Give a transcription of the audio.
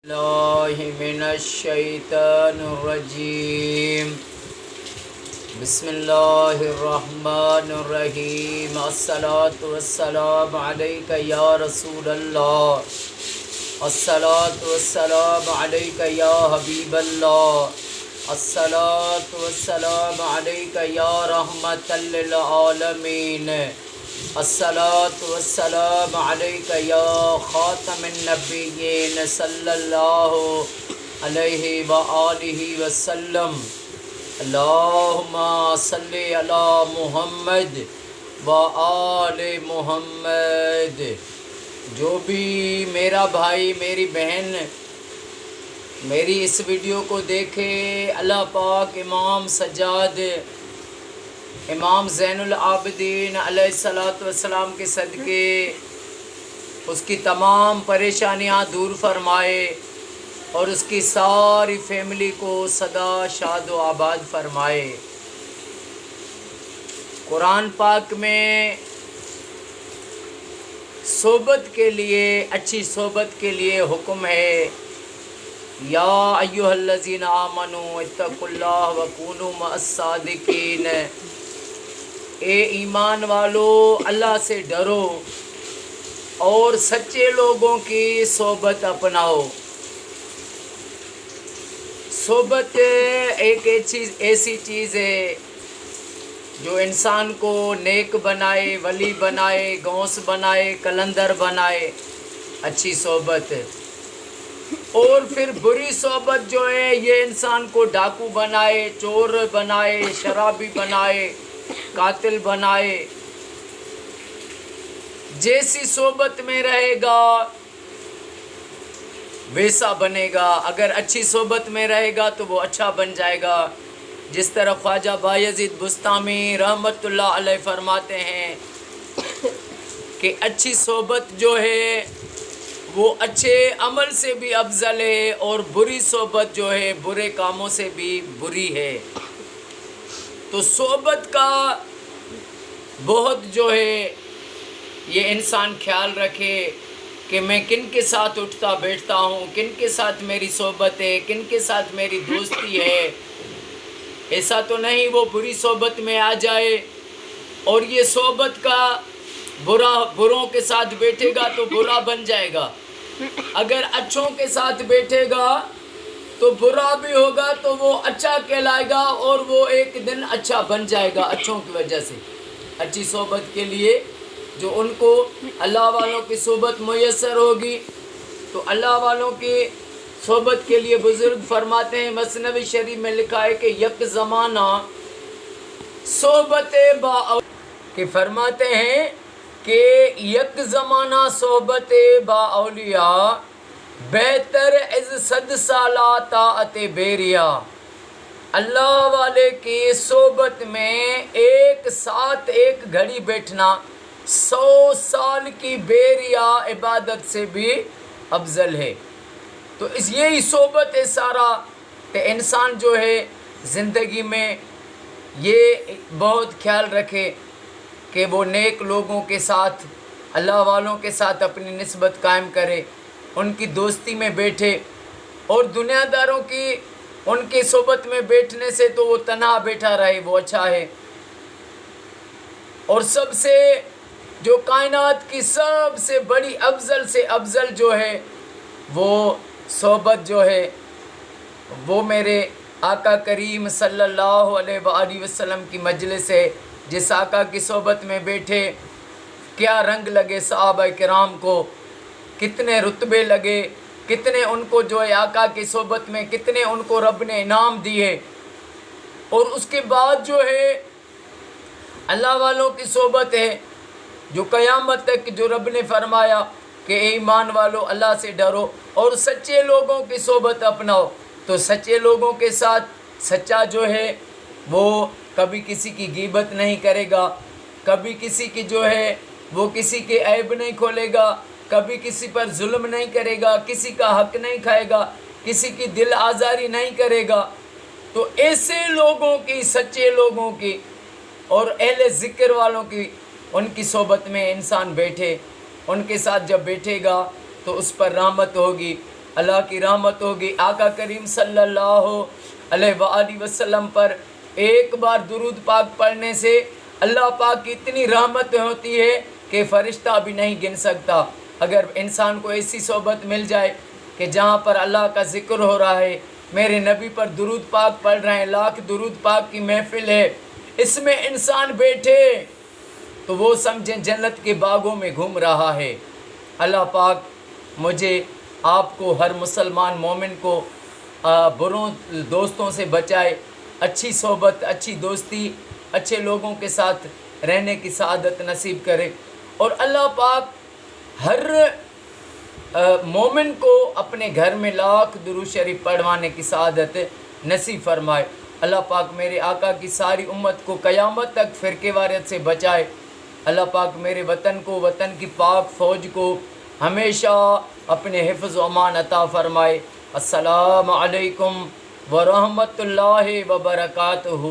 اللہ من الشیطان الرجیم بسم اللہ الرحمن الرحیم الصلاۃ والسلام علیک یا رسول اللہ الصلاۃ والسلام علیک یا حبیب اللہ الصلاۃ والسلام علیک یا رحمۃ للعالمین الصلاۃ والسلام علیک یا خاتم النبیین صلی اللہ علیہ وآلہ وسلم اللہم صلی علی محمد وآل محمد۔ جو بھی میرا بھائی میری بہن میری اس ویڈیو کو دیکھے، اللہ پاک امام سجاد امام زین العابدین علیہ الصلاۃ والسلام کے صدقے اس کی تمام پریشانیاں دور فرمائے اور اس کی ساری فیملی کو سدا شاد و آباد فرمائے۔ قرآن پاک میں صحبت کے لیے، اچھی صحبت کے لیے حکم ہے، یا ایھا الذین آمنوا اتقوا اللہ وکونوا مع الصادقین، اے ایمان والو اللہ سے ڈرو اور سچے لوگوں کی صحبت اپناؤ۔ صحبت ایک ایسی چیز ہے جو انسان کو نیک بنائے، ولی بنائے، غوث بنائے، کلندر بنائے، اچھی صحبت۔ اور پھر بری صحبت جو ہے یہ انسان کو ڈاکو بنائے، چور بنائے، شرابی بنائے، قاتل بنائے۔ جیسی صحبت میں رہے گا ویسا بنے گا۔ اگر اچھی صحبت میں رہے گا تو وہ اچھا بن جائے گا، جس طرح خواجہ بایزید بستامی رحمۃ اللہ علیہ فرماتے ہیں کہ اچھی صحبت جو ہے وہ اچھے عمل سے بھی افضل ہے اور بری صحبت جو ہے برے کاموں سے بھی بری ہے۔ تو صحبت کا بہت جو ہے یہ انسان خیال رکھے کہ میں کن کے ساتھ اٹھتا بیٹھتا ہوں، کن کے ساتھ میری صحبت ہے، کن کے ساتھ میری دوستی ہے۔ ایسا تو نہیں وہ بری صحبت میں آ جائے اور یہ صحبت کا بروں کے ساتھ بیٹھے گا تو برا بن جائے گا، اگر اچھوں کے ساتھ بیٹھے گا تو برا بھی ہوگا تو وہ اچھا کہلائے گا اور وہ ایک دن اچھا بن جائے گا اچھوں کی وجہ سے۔ اچھی صحبت کے لیے جو ان کو اللہ والوں کی صحبت میسر ہوگی تو اللہ والوں کی صحبت کے لیے بزرگ فرماتے ہیں، مثنوی شریف میں لکھا ہے کہ یک زمانہ صحبت کہ فرماتے ہیں کہ یک زمانہ صحبت با اولیاء بہتر از 100 سالہ طاعت بیریا۔ اللہ والے کی صحبت میں ایک ساتھ ایک گھڑی بیٹھنا 100 سال کی بیریا عبادت سے بھی افضل ہے۔ تو یہی صحبت ہے سارا کہ انسان جو ہے زندگی میں یہ بہت خیال رکھے کہ وہ نیک لوگوں کے ساتھ، اللہ والوں کے ساتھ اپنی نسبت قائم کرے، ان کی دوستی میں بیٹھے، اور دنیا داروں کی ان کی صحبت میں بیٹھنے سے تو وہ تنہا بیٹھا رہے وہ اچھا ہے۔ اور سب سے جو کائنات کی سب سے بڑی افضل سے افضل جو ہے وہ صحبت جو ہے وہ میرے آقا کریم صلی اللہ علیہ وآلہ وسلم کی مجلس ہے۔ جس آقا کی صحبت میں بیٹھے کیا رنگ لگے صحابہ کرام کو، کتنے رتبے لگے، کتنے ان کو جو ہے آقا کی صحبت میں کتنے ان کو رب نے انعام دیے۔ اور اس کے بعد جو ہے اللہ والوں کی صحبت ہے جو قیامت تک جو رب نے فرمایا کہ اے ایمان والو اللہ سے ڈرو اور سچے لوگوں کی صحبت اپناؤ۔ تو سچے لوگوں کے ساتھ سچا جو ہے وہ کبھی کسی کی غیبت نہیں کرے گا، کبھی کسی کی جو ہے وہ کسی کے عیب نہیں کھولے گا، کبھی کسی پر ظلم نہیں کرے گا، کسی کا حق نہیں کھائے گا، کسی کی دل آزاری نہیں کرے گا۔ تو ایسے لوگوں کی، سچے لوگوں کی اور اہل ذکر والوں کی ان کی صحبت میں انسان بیٹھے، ان کے ساتھ جب بیٹھے گا تو اس پر رحمت ہوگی، اللہ کی رحمت ہوگی آقا کریم صلی اللہ علیہ وآلہ وسلم پر ایک بار درود پاک پڑھنے سے اللہ پاک کی اتنی رحمت ہوتی ہے کہ فرشتہ بھی نہیں گن سکتا۔ اگر انسان کو ایسی صحبت مل جائے کہ جہاں پر اللہ کا ذکر ہو رہا ہے، میرے نبی پر درود پاک پڑھ رہے ہیں، لاکھ درود پاک کی محفل ہے، اس میں انسان بیٹھے تو وہ سمجھیں جنت کے باغوں میں گھوم رہا ہے۔ اللہ پاک مجھے آپ کو، ہر مسلمان مومن کو بروں دوستوں سے بچائے، اچھی صحبت، اچھی دوستی، اچھے لوگوں کے ساتھ رہنے کی سعادت نصیب کرے، اور اللہ پاک ہر مومن کو اپنے گھر میں لاکھ درود شریف پڑھوانے کی سعادت نصیب فرمائے۔ اللہ پاک میرے آقا کی ساری امت کو قیامت تک فرقے واریت سے بچائے۔ اللہ پاک میرے وطن کو، وطن کی پاک فوج کو ہمیشہ اپنے حفظ و امان عطا فرمائے۔ السلام علیکم ورحمۃ اللہ وبرکاتہ۔